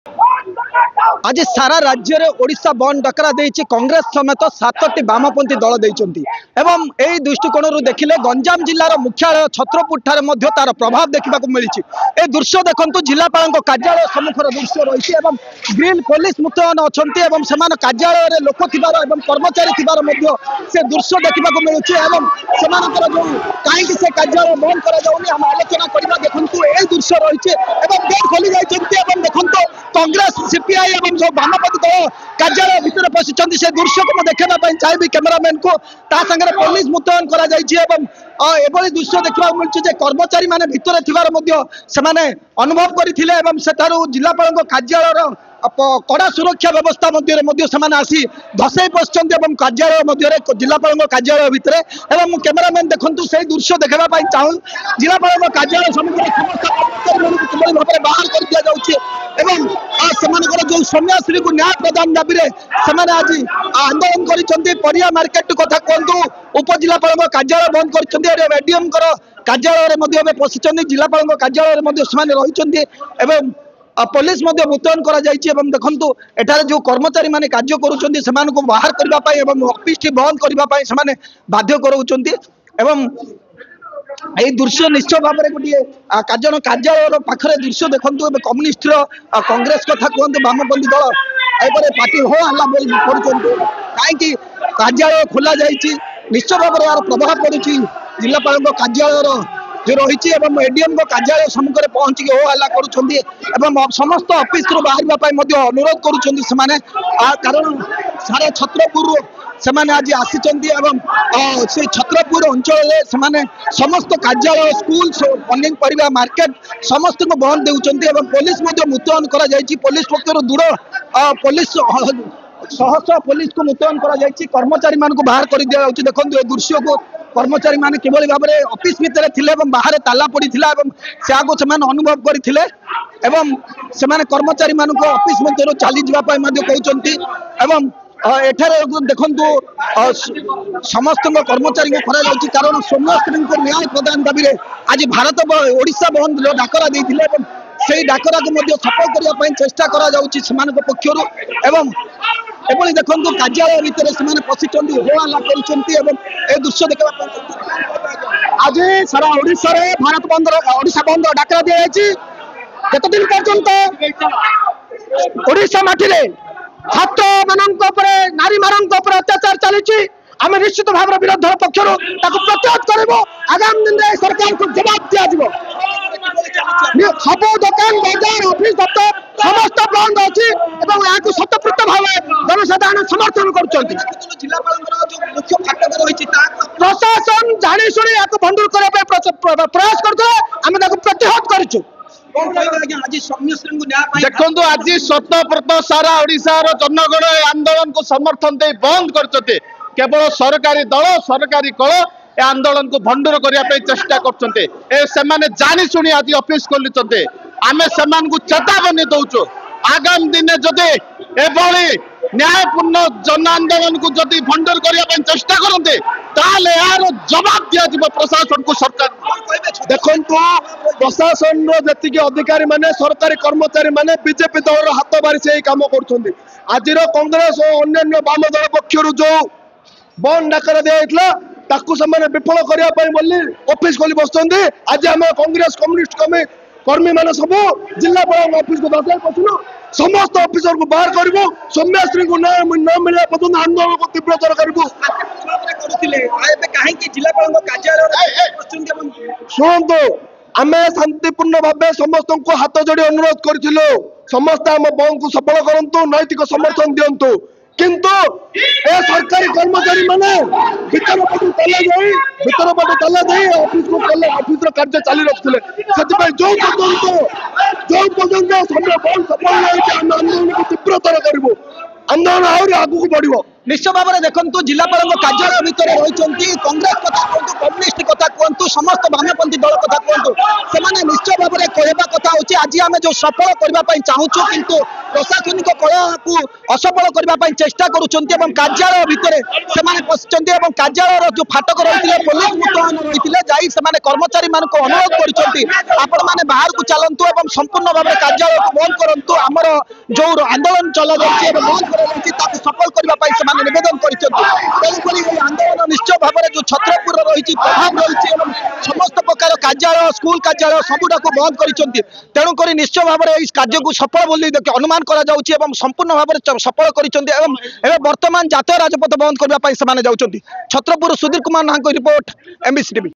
आज सारा राज्य में ओडिशा बंद डकरा देइछि कांग्रेस समेत 7टी वामपंथी दल देइछन्ति एवं एही दृष्टिकोण देखिले गंजाम जिलार मुख्यालय छत्रपुर ठारे मध्य तार प्रभाव देखा मिली। ए दृश्य देखंतु जिलापाल कार्यालय सम्मुखर दृश्य रही एवं ग्रीन पुलिस मुतयन अच्छी एवं सेमान कार्यालय में लोक थिबार एवं कर्मचारी थिबार मध्य से दृश्य देखा मिलुछि एवं सेमानकर जो काहेकि से कार्यालय बंद करा जाउनी हम आलोचना करबा। देखंतु ए दृश्य रही एवं गेट खोली जाइछन्ति एवं देखंतु कांग्रेस सीपीआई एवं जो वामपंथी दल कार्यालय भितर पशिछन्ति से दृश्य को देखा चाहिए कैमेरामैन को ता संगे पुलिस मुतयन करा जाइछि एवं एभली दृश्य देखा मिलुछि जे कर्मचारी माने भितर थिबार मध्य सेमाने अनुभव करथिले एवं सेठारु जिलापाल कार्यालय कड़ा सुरक्षा व्यवस्था मध्य आसी धसई पशिछन्ति एवं कार्यालय मध्य जिलापाल कार्यालय भितर एवं कैमेरामैन देखंतु से दृश्य देखा चाहूँ जिलापाल कार्यालय सम्मुख समस्त भाव बाहर कर दिया जाउछि एवं सेमानकर जो सन्यासी को न्याय प्रदान दाबी से आज आंदोलन कर परिया मार्केट कथा कहतु उपजिलापाल कार्यालय बंद कर एडीएम कार्यालय पशिछन्ति जिलापाल कार्यालय रही पुलिस मुतयन करा देखंतु एठारे जो कर्मचारी माने कार्य करुछन्ति सेमानकु बाहर करबा एवं ऑफिस टी बंद करबा सेमाने बाध्य करूछन्ति एवं এই দৃশ্য নিশ্চয় ভাবে গোটিয়ে কার্যালয় পাখে দৃশ্য দেখন্তু কম্যুনিষ্ট কংগ্রেস কথা কুহতু বামপন্থী দল এবারে পার্টি হো হল্লা বল করছন্তি কাইকি কার্যালয় খোলা যাইছি নিশ্চয় ভাবে यार प्रभाव पड़ुछि जिलापाल कार्यालय जो रही एडीएम कार्यालय सम्मुख में पहुंची हो हल्ला कर समस्त ऑफिस बाहर अनुरोध करुँच कारण सारा छत्रपुर से आज आसी से छत्रपुर अंचल से समस्त कार्यालय स्कूल पनीपरिया मार्केट समस्त को बंद देउछन्ति पुलिस मुतयन करा पुलिस पक्षर दूर पुलिस सहस्र पुलिस को मुतयन करा कर्मचारी मान को बाहर कर दिया जाउछि। देखंतु ए दृश्य को कर्मचारी माने किभली भाबरे ऑफिस भितर थिले एवं बाहर ताला पड़ीथिला एवं सेआको सेमान अनुभव करथिले एवं सेमान कर्मचारी मान को ऑफिस भितर चली जिबा पय मध्ये कहउछन्ति एवं एठारे देखंतु समस्त कर्मचारी को खरा जाउछि कारण सौम्यश्री को न्याय प्रदान दाबी आज भारत ओडिशा बंद डाकरा देथिले एवं सेही डाकरा को सफल करबा पय चेष्टा करा जाउछि सेमानक पक्षरु एवं एभली देखंतु कार्यालय भितर सेमाने पशिछन्ति हो हल्ला करिछन्ति एवं ए दृश्य देखबा आज सारा ओडिशा रे भारत बंद ओडिशा बंद डाकरा दिया जायछि। केते दिन पर्यंत ओडिशा माटी रे छात्र मानक नारी मानक अत्याचार चली आम निश्चित भाव विरोध पक्षर प्रतिहत कर आगामी दिन में सरकार को जवाब दिया सब दुकान बाजार ऑफिस दफ्तर समस्त बंद अच्छी शतप्रत भाव जनसाधारण समर्थन कर प्रशासन जाशुणी बंद करने प्रयास करते प्रतिहत करूँ। देखो आज शतप्रत सारा ओडिशार जनगण आंदोलन को समर्थन दे बंद करते केवल सरकारी दल सरकारी कल ए आंदोलन को भंडूर करने चेष्टा करते जानी शुणी आज ऑफिस खोलुचे आम से चेतावनी दौचु आगामी दिन जदि एभली न्यायपूर्ण जन आंदोलन को जदि भंडूर करने चेष्टा करते ताले यार जवाब दिया प्रशासन को सरकार देखो प्रशासन जी अधिकारी माने सरकारी कर्मचारी माने बीजेपी दल हाथ बारी से कम कर आज कांग्रेस और अन्य वाम दल पक्षर जो बंद डाकरा दिया विफल करने ऑफिस खोली बस आज आम कांग्रेस कम्युनिस्ट कर्मी मैंने सब जिलापाल ऑफिस को दस पशुन समस्त ऑफिसर को बाहर करूँ सौम्यश्री को न मिले पर्यटन आंदोलन को तीव्रतर करूँ। शुणु आम शांतिपूर्ण भाव समस्त को हाथ जोड़ी अनुरोध करूँ समस्त आम बंद को सफल करूँ नैतिक समर्थन दिंतु किंतु ए सरकारी कर्मचारी माने भीतर पटु ताला दे ऑफिस को ऑफिस कार्य चालू रखुले जो पर्यंत समय बंद सफल आंदोलन को तीव्रतर करूँ आंदोलन आहरी आगू बढ़ निश्चय भाव में देखो जिलापाल कार्यालय भितर रही कांग्रेस कथा कहतु कम्युनिस्ट कथा कहतु समस्त वामपंथी दल कथा कहतु से निश्चय भाव में कहवा कथा आज आम जो सफल करने चाहूँ किंतु प्रशासनिक कलह को असफल करने चेष्टा करुँच कार्यालय भितर से पशिंट कार्यालय जो फाटक रही पुलिस मुतयन रही कर्मचारी मान अनुरोध कर बाहर को चलतु और संपूर्ण भाव कार्यालय को बंद करूँ आमर जो आंदोलन चल जाए बंद कर सफल करने नवेदन कर आंदोलन निश्चय भाव में जो छत्रपुर रही प्रभाव रही समस्त प्रकार कार्यालय स्कूल कार्यालय सबुटा को बंद कर तेणुक निश्चय भाव में कार्य को सफल बोली अनुमान करा संपूर्ण भाव में सफल कर वर्तमान जातीय राजपथ बंद करने जाऊँच छत्रपुर सुधीर कुमार नाहक रिपोर्ट MBC TV।